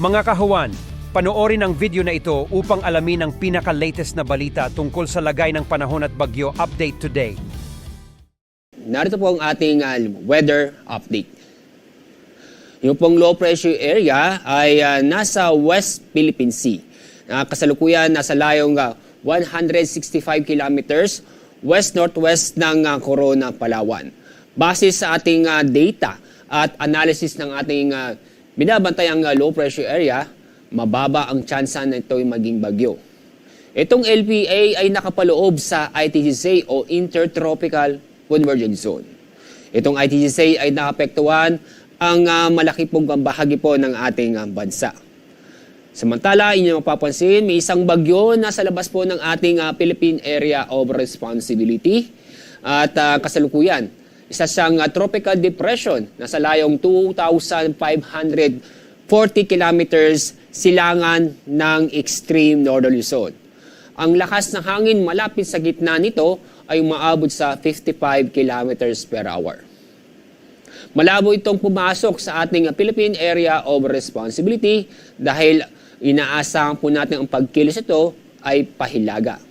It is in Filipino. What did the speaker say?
Mga kahuwan, panoorin ang video na ito upang alamin ang pinaka-latest na balita tungkol sa lagay ng panahon at bagyo update today. Narito po ang ating weather update. Yung pong low pressure area ay nasa West Philippine Sea. Kasalukuyan nasa layong 165 kilometers west-northwest ng Corona, Palawan. Base sa ating data at analysis ng ating binabantayang low pressure area, mababa ang tsansa na ito'y maging bagyo. Itong LPA ay nakapaloob sa ITGC o Intertropical Convergence Zone. Itong ITGC ay naapektuhan ang malaki pong bahagi po ng ating bansa. Samantala, inyo mapapansin, may isang bagyo na sa labas po ng ating Philippine Area of Responsibility at kasalukuyan. Isa siyang tropical depression na sa layong 2,540 kilometers silangan ng extreme northern Luzon. Ang lakas ng hangin malapit sa gitna nito ay umaabot sa 55 kilometers per hour. Malabo itong pumasok sa ating Philippine Area of Responsibility dahil inaasahan po natin ang pagkilos ito ay pahilaga.